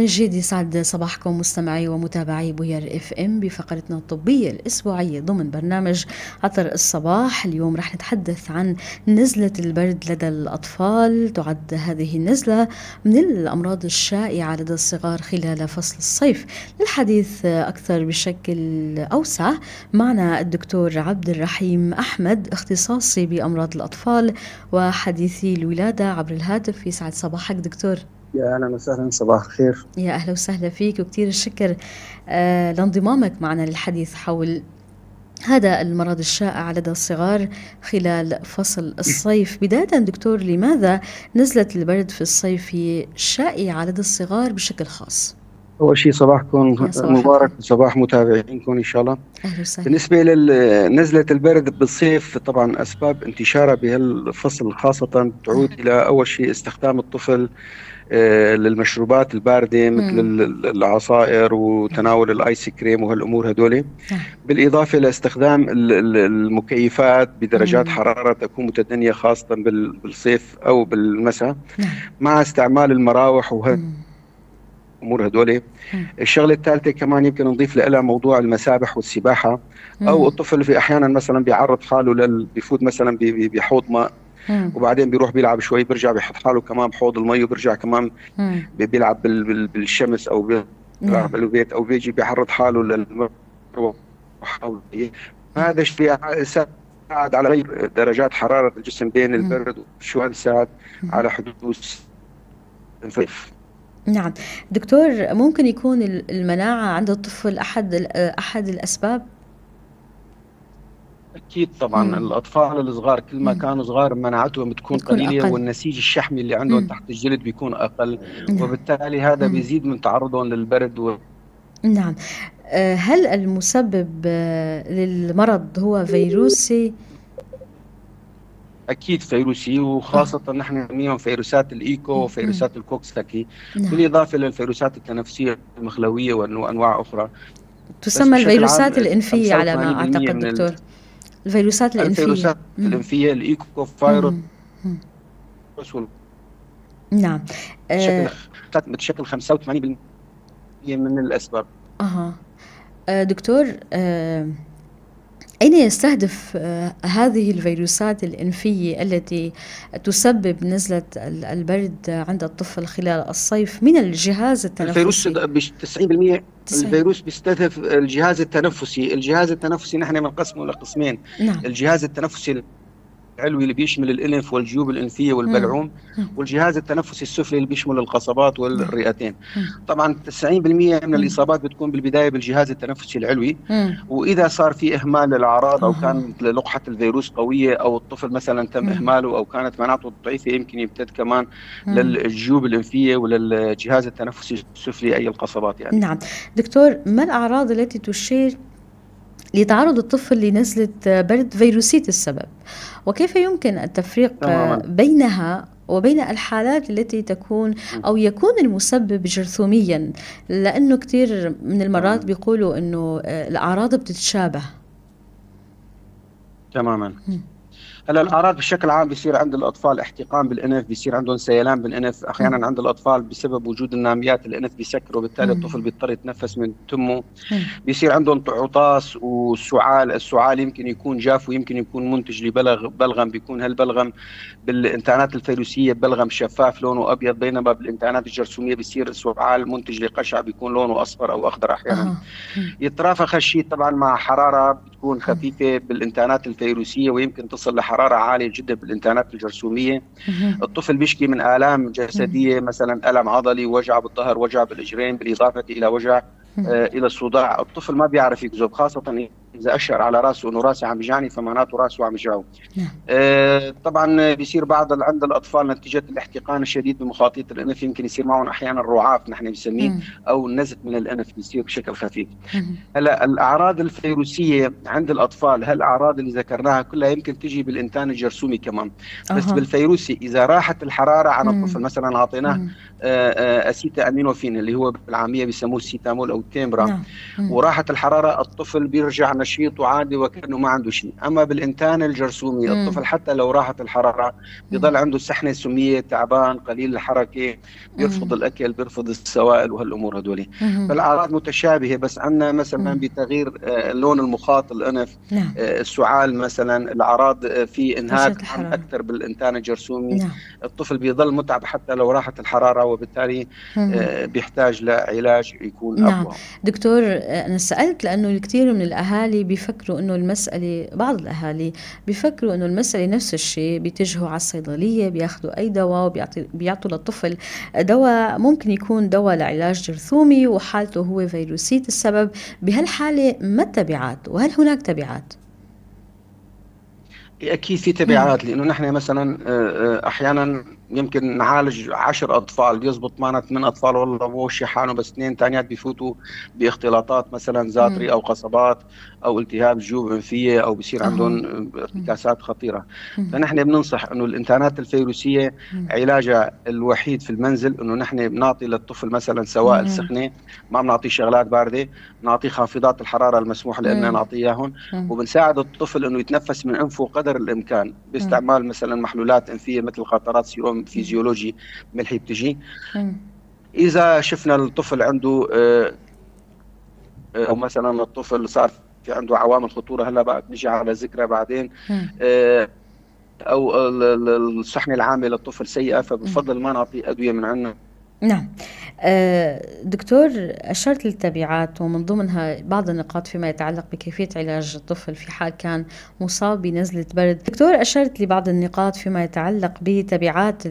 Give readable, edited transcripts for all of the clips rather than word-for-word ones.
من جديد يسعد صباحكم مستمعي ومتابعي بوير اف ام بفقرتنا الطبية الأسبوعية ضمن برنامج عطر الصباح. اليوم رح نتحدث عن نزلة البرد لدى الأطفال. تعد هذه النزلة من الأمراض الشائعة لدى الصغار خلال فصل الصيف. للحديث أكثر بشكل أوسع معنا الدكتور عبد الرحيم أحمد، اختصاصي بأمراض الأطفال وحديثي الولادة، عبر الهاتف. يسعد صباحك دكتور. يا أهلا وسهلا، صباح الخير. يا أهلا وسهلا فيك، وكتير الشكر لانضمامك معنا للحديث حول هذا المرض الشائع لدى الصغار خلال فصل الصيف. بداية دكتور، لماذا نزلة البرد في الصيف هي شائعة لدى الصغار بشكل خاص؟ أول شيء صباحكم مبارك وصباح متابعينكم إن شاء الله. أهلا وسهلا. بالنسبة لنزلة البرد بالصيف، طبعا أسباب انتشارها بهالفصل خاصة تعود إلى أول شيء استخدام الطفل للمشروبات الباردة مثل العصائر وتناول الآيس كريم وهالأمور هدول، بالإضافة لاستخدام المكيفات بدرجات حرارة تكون متدنية خاصة بالصيف أو بالمساء، مع استعمال المراوح امور هدول. الشغله الثالثه كمان يمكن نضيف لها موضوع المسابح والسباحه، او الطفل في احيانا مثلا بيعرض حاله بيفوت مثلا بحوض ماء وبعدين بيروح بيلعب شوي، بيرجع بيحط حاله كمان بحوض المي وبيرجع كمان بيلعب بالشمس او بيلعب بالبيت او بيجي بيعرض حاله للمروحه. هذا الشيء يساعد على غير درجات حراره الجسم بين البرد، شو هذا يساعد على حدوث الصيف. نعم دكتور، ممكن يكون المناعة عند الطفل أحد الأسباب؟ أكيد طبعا. الأطفال الصغار كل ما كانوا صغار مناعتهم بتكون قليلة أقل. والنسيج الشحمي اللي عندهم تحت الجلد بيكون أقل، وبالتالي هذا بيزيد من تعرضهم للبرد نعم. هل المسبب للمرض هو فيروسي؟ أكيد فيروسي، وخاصة نحن نسميهم فيروسات الإيكو وفيروسات الكوكساكي، بالإضافة للفيروسات التنفسية المخلوية وأنواع أخرى. تسمى الفيروسات الإنفية على ما أعتقد دكتور. الفيروسات الإنفية الإيكو فايروس. نعم. بتشكل 85% من الأسباب. دكتور، أين يستهدف هذه الفيروسات الإنفية التي تسبب نزلة البرد عند الطفل خلال الصيف من الجهاز التنفسي؟ الفيروس 90% الفيروس بيستهدف الجهاز التنفسي. الجهاز التنفسي نحن بنقسمه لقسمين. الجهاز التنفسي العلوي اللي بيشمل الانف والجيوب الانفيه والبلعوم، والجهاز التنفسي السفلي اللي بيشمل القصبات والرئتين. طبعا 90% من الاصابات بتكون بالبدايه بالجهاز التنفسي العلوي، واذا صار في اهمال للاعراض او كانت لقحه الفيروس قويه او الطفل مثلا تم اهماله او كانت مناعته ضعيفه، يمكن يمتد كمان للجيوب الانفيه وللجهاز التنفسي السفلي اي القصبات يعني. نعم دكتور، ما الاعراض التي تشير لتعرض الطفل لنزلة برد فيروسية السبب، وكيف يمكن التفريق بينها وبين الحالات التي تكون أو يكون المسبب جرثوميا؟ لأنه كتير من المرات بيقولوا أنه الأعراض بتتشابه. تماما. هلا الأعراض بشكل عام بيصير عند الأطفال احتقان بالأنف، بيصير عندهم سيلان بالأنف، أحيانا عند الأطفال بسبب وجود الناميات الأنف بيسكر وبالتالي الطفل بيضطر يتنفس من تمه. بيصير عندهم عطاس والسعال، السعال يمكن يكون جاف ويمكن يكون منتج لبلغم، بيكون هالبلغم بالانتانات الفيروسية بلغم شفاف لونه أبيض، بينما بالانتانات الجرثومية بيصير السعال منتج لقشع بيكون لونه أصفر أو أخضر أحيانا. يترافق هالشيء طبعا مع حرارة بتكون خفيفة بالانتانات الفيروسية ويمكن تصل لحرارة عالية جدا بالانتانات الجرثومية. الطفل بيشكي من آلام جسدية، مثلا ألم عضلي، وجع بالظهر، وجع بالإجرين، بالإضافة إلى وجع إلى الصداع. الطفل ما بيعرف يكذب، خاصة إذا أشعر على رأسه إنه راسي عم يجعني فمعناته راسه عم يجعه. طبعا بيصير عند الأطفال نتيجة الاحتقان الشديد بمخاطيط الأنف يمكن يصير معهم أحيانا رعاف نحن بنسميه، أو نزف من الأنف بيصير بشكل خفيف. هلا الأعراض الفيروسية عند الأطفال، هالأعراض اللي ذكرناها كلها يمكن تجي بالإنتان الجرثومي كمان، بس بالفيروسي إذا راحت الحرارة عن الطفل، مثلا أعطيناه أسيتا أمينوفين اللي هو بالعامية بيسموه السيتامول أو التيمبرا، وراحت الحرارة الطفل بيرجع نشيط وعادي وكأنه ما عنده شيء. أما بالإنتان الجرثومي الطفل حتى لو راحت الحرارة بيضل عنده سحنة سمية، تعبان، قليل الحركة، بيرفض الأكل، بيرفض السوائل وهالأمور هدول. فالأعراض متشابهة، بس عندنا مثلا بتغيير لون المخاط الأنف، السعال مثلا، الأعراض في انهاك عام أكثر بالإنتان الجرثومي. الطفل بيضل متعب حتى لو راحت الحرارة، وبالتالي بيحتاج لعلاج يكون أقوى. دكتور، أنا سألت لأنه الكثير من الأهالي بيفكروا أنه المسألة، بعض الأهالي بيفكروا أنه المسألة نفس الشيء، بيتجهوا على الصيدلية بياخدوا أي دواء وبيعطوا للطفل دواء ممكن يكون دواء لعلاج جرثومي وحالته هو فيروسية السبب. بهالحالة ما التبعات، وهل هناك تبعات؟ أكيد في تبعات، لأنه نحن مثلا أحيانا يمكن نعالج 10 أطفال يزبط معنا 8 أطفال والله مو حاله، بس 2 تانيات بيفوتوا باختلاطات مثلا زاتري أو قصبات أو التهاب جيوب أنفية، أو بيصير عندهم ارتكاسات خطيرة. فنحن بننصح أنه الإنتانات الفيروسية علاجها الوحيد في المنزل أنه نحن بنعطي للطفل مثلا سوائل سخنة، ما بنعطيه شغلات باردة، بنعطيه خافضات الحرارة المسموح لنا نعطيه إياهم، وبنساعد الطفل أنه يتنفس من أنفه قدر الإمكان باستعمال مثلا محلولات أنفية مثل قطرات سيروم فيزيولوجي ملحي بتجي. إذا شفنا الطفل عنده أو مثلا الطفل صار في عنده عوامل خطورة، هلا بقى نجي على ذكرى بعدين، أو الصحنة العامة للطفل سيئة، فبفضل ما نعطي أدوية من عندنا. نعم. دكتور، أشرت للتبعات ومن ضمنها بعض النقاط فيما يتعلق بكيفية علاج الطفل في حال كان مصاب بنزلة برد. دكتور، أشرت لبعض النقاط فيما يتعلق بتبعات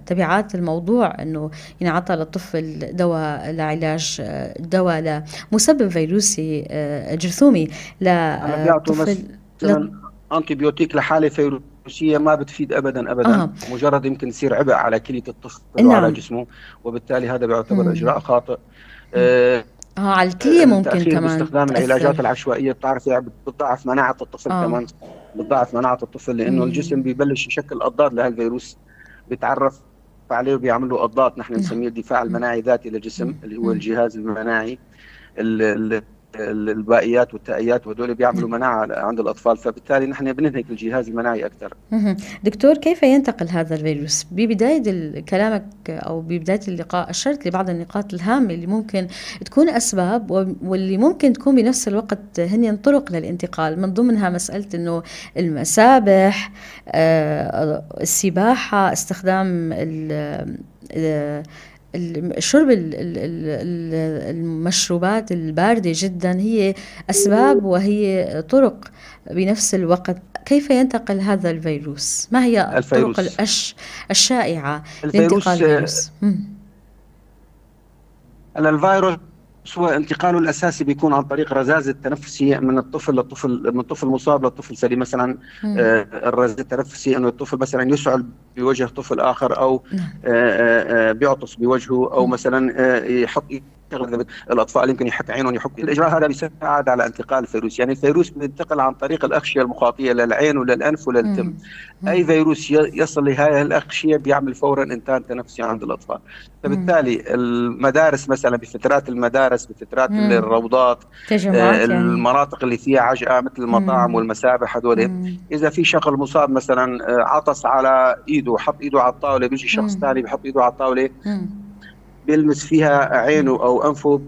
تبعات الموضوع، أنه ينعطى للطفل دواء لعلاج، دواء لمسبب فيروسي جرثومي للطفل. أنتيبيوتيك لحالة فيروسية ما بتفيد أبدا. مجرد يمكن يصير عبء على كلية الطفل وعلى جسمه، وبالتالي هذا بيعتبر إجراء خاطئ. على الكلية ممكن كمان باستخدام العلاجات العشوائية، بتعرفي بتضعف مناعة الطفل كمان، بتضعف مناعة الطفل، لأنه الجسم بيبلش يشكل أضداد لهالفيروس، بيتعرف عليه وبيعمل له أضداد نحن نسميه الدفاع المناعي ذاتي للجسم، اللي هو الجهاز المناعي. البائيات والتائيات وهدول بيعملوا مناعة عند الأطفال، فبالتالي نحن بنهلك الجهاز المناعي أكثر. دكتور، كيف ينتقل هذا الفيروس؟ ببداية كلامك أو ببداية اللقاء أشرت لبعض النقاط الهامة اللي ممكن تكون أسباب واللي ممكن تكون بنفس الوقت هن طرق للانتقال، من ضمنها مسألة أنه المسابح، السباحة، استخدام شرب المشروبات الباردة جدا، هي أسباب وهي طرق بنفس الوقت. كيف ينتقل هذا الفيروس؟ ما هي الطرق الشائعة لانتقال الفيروس؟ الفيروس هو انتقاله الاساسي بيكون عن طريق رذاذة تنفسية من الطفل للطفل، من طفل مصاب للطفل سليم. مثلا الرذاذة التنفسية انه الطفل مثلا يسعل بوجه طفل اخر، او بيعطس بوجهه، او مثلا يحط الاطفال يمكن يحك عينهم، يحك. الاجراء هذا بيساعد على انتقال الفيروس. يعني الفيروس بينتقل عن طريق الاغشيه المخاطيه للعين وللانف وللتم. اي فيروس يصل لهذه الاغشيه بيعمل فورا انتان تنفسي عند الاطفال. فبالتالي المدارس مثلا بفترات المدارس، بفترات الروضات، المناطق اللي فيها عجقه مثل المطاعم والمسابح، هذول اذا في شخص مصاب مثلا عطس على ايده، حط ايده على الطاوله، بيجي شخص ثاني بيحط ايده على الطاوله بيلمس فيها عينه او انفه،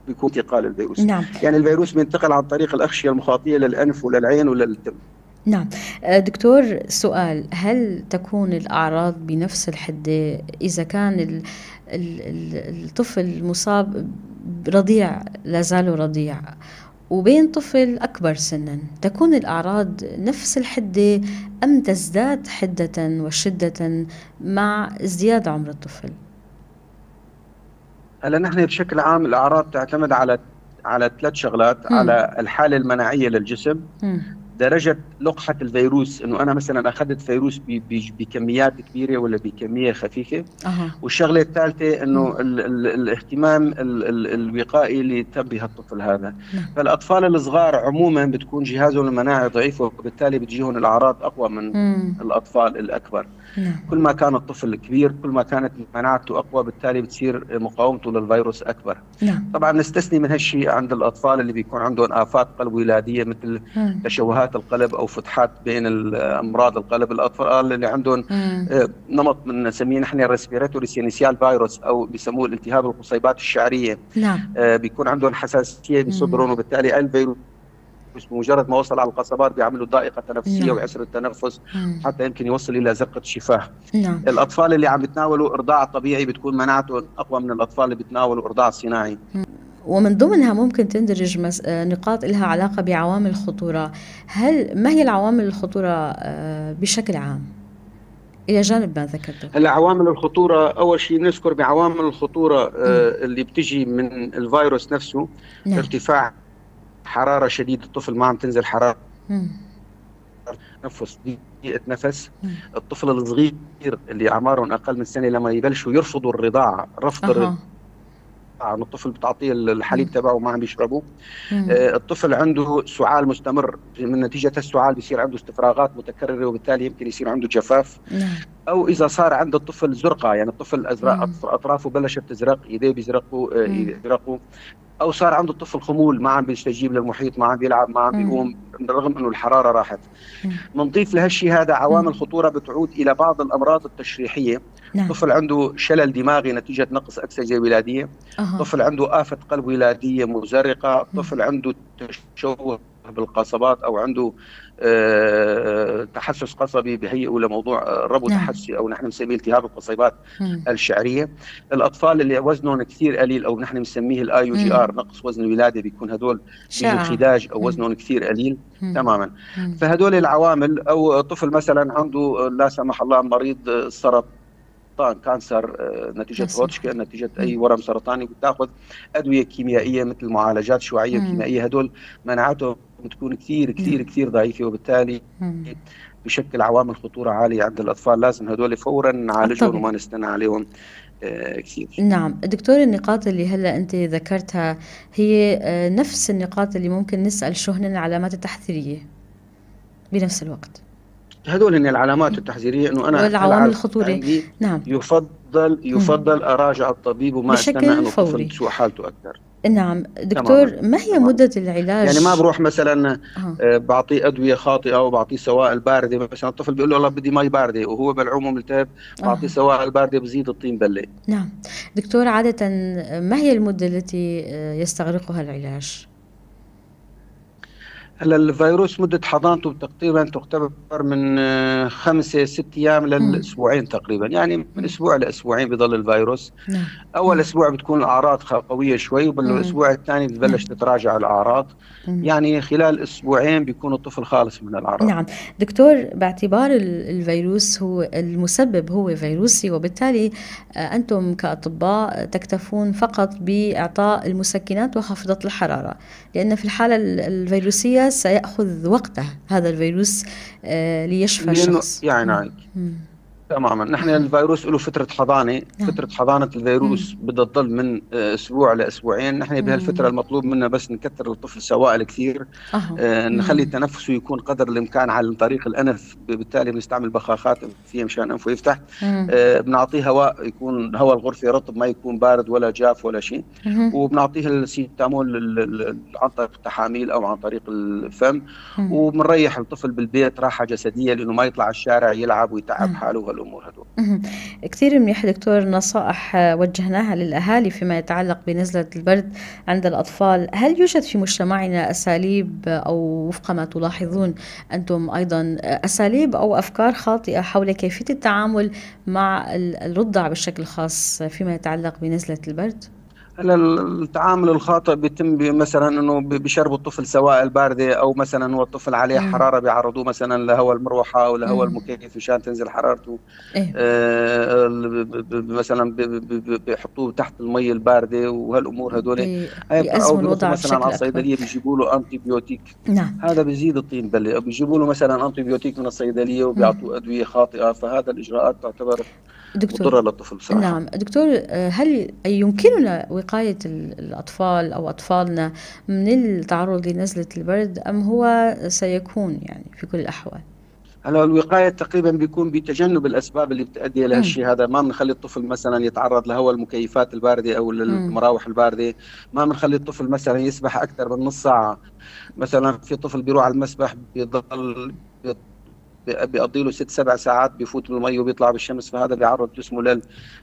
بيكون انتقال الفيروس. يعني الفيروس بينتقل عن طريق الاغشيه المخاطيه للانف وللعين وللتم. نعم. دكتور، سؤال، هل تكون الأعراض بنفس الحدة إذا كان الطفل مصاب رضيع، لازال رضيع، وبين طفل أكبر سنا؟ تكون الأعراض نفس الحدة أم تزداد حدة وشدة مع ازدياد عمر الطفل؟ هلا نحن بشكل عام الأعراض تعتمد على 3 شغلات، على الحالة المناعية للجسم، درجة لقحة الفيروس، انه انا مثلا اخذت فيروس بكميات كبيرة ولا بكمية خفيفة. والشغلة الثالثة انه الاهتمام الوقائي اللي تم بهالطفل هذا. فالاطفال الصغار عموما بتكون جهازهم المناعي ضعيف، وبالتالي بتجيهم الاعراض اقوى من الاطفال الاكبر. كل ما كان الطفل كبير كل ما كانت مناعته اقوى، بالتالي بتصير مقاومته للفيروس اكبر. طبعا نستثني من هالشيء عند الاطفال اللي بيكون عندهم افات قلب ولاديه، مثل تشوهات القلب او فتحات بين امراض القلب. الاطفال اللي عندهم نمط بنسميه نحن الريسبيراتوري سينيسيال فيروس، او بيسموه الالتهاب القصيبات الشعريه. بيكون عندهم حساسيه بصدرهم، وبالتالي الفيروس بمجرد ما وصل على القصبات بيعملوا ضائقه تنفسيه ويعسر التنفس، حتى يمكن يوصل الى زرقه الشفاه. الاطفال اللي عم بتناولوا ارضاع طبيعي بتكون مناعتهم اقوى من الاطفال اللي بتناولوا ارضاع صناعي. ومن ضمنها ممكن تندرج نقاط لها علاقه بعوامل الخطوره. ما هي العوامل الخطوره بشكل عام الى جانب ما ذكرته؟ هلا عوامل الخطوره، اول شيء نذكر بعوامل الخطوره اللي بتجي من الفيروس نفسه. ارتفاع حراره شديده، الطفل ما عم تنزل حراره تنفس، ضيقه نفس. الطفل الصغير اللي اعمارهم اقل من سنه لما يبلشوا يرفضوا الرضاعه، رفض الرضاعه، الطفل بتعطيه الحليب تبعه ما عم بيشربه. الطفل عنده سعال مستمر، من نتيجه السعال بيصير عنده استفراغات متكرره، وبالتالي يمكن يصير عنده جفاف. او اذا صار عند الطفل زرقه، يعني الطفل ازرق، اطرافه بلشت تزرق، ايديه بيزرقوا، او صار عنده الطفل خمول، ما عم بيستجيب للمحيط، ما عم بيلعب، ما عم بيقوم رغم انه الحراره راحت. بنضيف لهالشيء هذا عوامل خطوره بتعود الى بعض الامراض التشريحيه. طفل عنده شلل دماغي نتيجه نقص اكسجه ولاديه. طفل عنده آفة قلب ولاديه مزرقه. طفل عنده تشوه بالقصبات، او عنده تحسس قصبي بهيئه لموضوع ربو تحسي، او نحن بنسميه التهاب القصيبات الشعريه. الاطفال اللي وزنهم كثير قليل، او نحن بنسميه الاي يو جي ار، نقص وزن الولاده، بيكون هدول بيجوا خداج او وزنهم كثير قليل تماما. فهدول العوامل. او طفل مثلا عنده لا سمح الله مريض سرطان، كانسر نتيجه هوتشكن، نتيجه اي ورم سرطاني، بتاخذ ادويه كيميائيه مثل معالجات شعاعيه كيميائيه. هدول مناعتهم بتكون كثير كثير كثير ضعيفه، وبالتالي بشكل عوامل خطوره عاليه عند الاطفال. لازم هدول فورا نعالجهم وما نستنى عليهم كثير. نعم دكتور، النقاط اللي هلا انت ذكرتها هي نفس النقاط اللي ممكن نسال شو هن العلامات التحذيريه بنفس الوقت. هذول هن العلامات التحذيريه، انه انا والعوامل الخطوره. نعم، يفضل اراجع الطبيب وما استنى انه الطفل تسوء حالته اكثر. نعم دكتور، ما هي مدة العلاج؟ يعني ما بروح مثلا بعطيه أدوية خاطئة أو بعطيه سوائل باردة. مثلا الطفل بيقول له والله بدي مي باردة وهو بلعومه ملتهب، بعطيه سوائل باردة بزيد الطين بلة. نعم دكتور، عادة ما هي المدة التي يستغرقها العلاج؟ هلا الفيروس مدة حضانته تقريبا تعتبر من 5-6 أيام للأسبوعين تقريبا، يعني من أسبوع لأسبوعين بيضل الفيروس. أول أسبوع بتكون الأعراض قوية شوي، وبالأسبوع الثاني بتبلش تتراجع الأعراض. يعني خلال أسبوعين بيكون الطفل خالص من الأعراض. نعم دكتور، باعتبار الفيروس هو المسبب هو فيروسي، وبالتالي أنتم كأطباء تكتفون فقط بإعطاء المسكنات وخافضات الحرارة، لأن في الحالة الفيروسية سيأخذ وقته هذا الفيروس ليشفى الشخص. يعني تماما. نحن الفيروس له فترة حضانة. فترة حضانة الفيروس بدها تضل من أسبوع لأسبوعين. نحن بهالفترة المطلوب منا بس نكثر للطفل سوائل كثير، نخلي تنفسه يكون قدر الإمكان على طريق الأنف، بالتالي بنستعمل بخاخات فيها مشان أنفه يفتح. بنعطيه هواء، يكون هواء الغرفة رطب، ما يكون بارد ولا جاف ولا شيء. وبنعطيه السيتامول عن طريق التحاميل أو عن طريق الفم. وبنريح الطفل بالبيت راحة جسدية، لأنه ما يطلع الشارع يلعب ويتعب حاله. الأمور هدول كثير منيح دكتور. نصائح وجهناها للأهالي فيما يتعلق بنزلة البرد عند الأطفال. هل يوجد في مجتمعنا أساليب، أو وفق ما تلاحظون أنتم أيضا، أساليب أو أفكار خاطئة حول كيفية التعامل مع الرضع بشكل خاص فيما يتعلق بنزلة البرد؟ هلا التعامل الخاطئ بيتم مثلا انه بشرب الطفل سوائل بارده، او مثلا هو الطفل عليه مم. حراره بيعرضوه مثلا لهواء المروحه او لهواء مم. المكيف مشان تنزل حرارته. ايه. مثلا بيحطوه تحت المي البارده وهالامور هدول. او بيأزموا بيروحوا الوضع مثلا على بشكل أكبر. الصيدليه بيجيبوا له انتي بيوتيك. نعم. هذا بيزيد الطين بله، بيجيبوا له مثلا انتي بيوتيك من الصيدليه مم. وبيعطوه ادويه خاطئه، فهذا الاجراءات تعتبر دكتور. مضره للطفل بصراحه. نعم دكتور، هل يمكننا وقاية الأطفال أو أطفالنا من التعرض لنزلة البرد، أم هو سيكون يعني في كل الأحوال؟ هلا الوقاية تقريبا بيكون بتجنب الأسباب اللي بتؤدي إلى مم. هالشيء هذا. ما بنخلي الطفل مثلا يتعرض لهواء المكيفات الباردة أو مم. للمراوح الباردة. ما بنخلي الطفل مثلا يسبح أكثر من نص ساعة. مثلا في طفل بيروح على المسبح بيضل بيقضي له 6 7 ساعات بيفوت بالمي وبيطلع بالشمس، فهذا بيعرض جسمه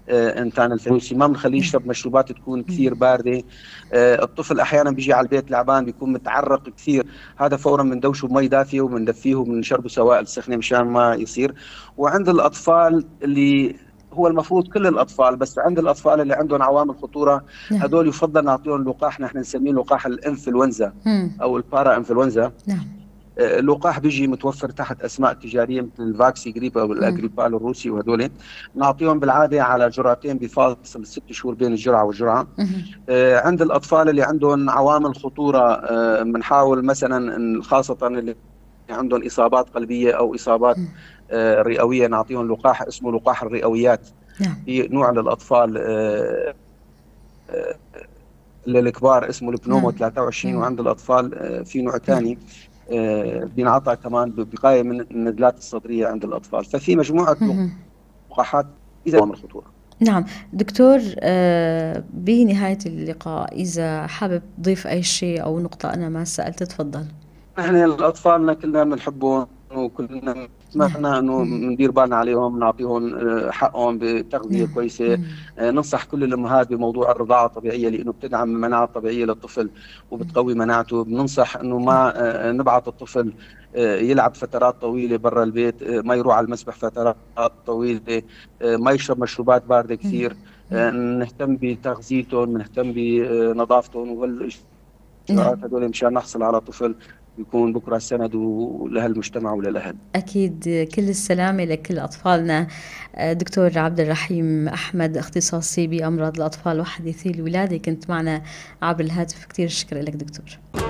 للانتان الفيروسي. ما بنخليه نعم. يشرب مشروبات تكون مم. كثير بارده. الطفل احيانا بيجي على البيت لعبان بيكون متعرق كثير، هذا فورا بندوشه بمي دافيه وبندفيه وبنشربه سوائل سخنه مشان ما يصير. وعند الاطفال اللي هو المفروض كل الاطفال، بس عند الاطفال اللي عندهم عوامل خطوره نعم. هدول يفضل نعطيهم لقاح نحن نسميه لقاح الانفلونزا مم. او البارا انفلونزا. نعم. اللقاح بيجي متوفر تحت اسماء تجاريه مثل الفاكسي جريب او مم. الاجريبال الروسي، وهدول نعطيهم بالعاده على جرعتين بفاصل 6 شهور بين الجرعه والجرعه. مم. عند الاطفال اللي عندهم عوامل خطوره بنحاول مثلا خاصه اللي عندهم اصابات قلبيه او اصابات مم. رئويه نعطيهم لقاح اسمه لقاح الرئويات. نعم. في نوع للاطفال آه، للكبار اسمه البنومو نعم. 23، مم. وعند الاطفال في نوع نعم. ثاني بينعطى كمان بقاية من النزلات الصدرية عند الأطفال. ففي مجموعة مم. لقاحات إذا من الخطورة. نعم دكتور، بنهاية اللقاء إذا حابب تضيف أي شيء أو نقطة أنا ما سألت، تفضل. نحن أطفالنا كلنا بنحبهم وكلنا نعم. نتمنى انه مم. ندير بالنا عليهم، نعطيهم حقهم بتغذيه نعم. كويسه. مم. ننصح كل الامهات بموضوع الرضاعه الطبيعيه لانه بتدعم المناعه الطبيعيه للطفل مم. وبتقوي مناعته. بننصح انه نعم. ما نبعث الطفل يلعب فترات طويله برا البيت، ما يروح على المسبح فترات طويله، ما يشرب مشروبات بارده مم. كثير. مم. نهتم بتغذيتهم، نهتم بنظافتهم نعم. والاجراءات هذول مشان نحصل على طفل يكون بكره سند لهالمجتمع وللأهل. أكيد كل السلامة لكل أطفالنا. دكتور عبد الرحيم أحمد، اختصاصي بأمراض الأطفال وحديثي الولادة، كنت معنا عبر الهاتف. كتير شكرا لك دكتور.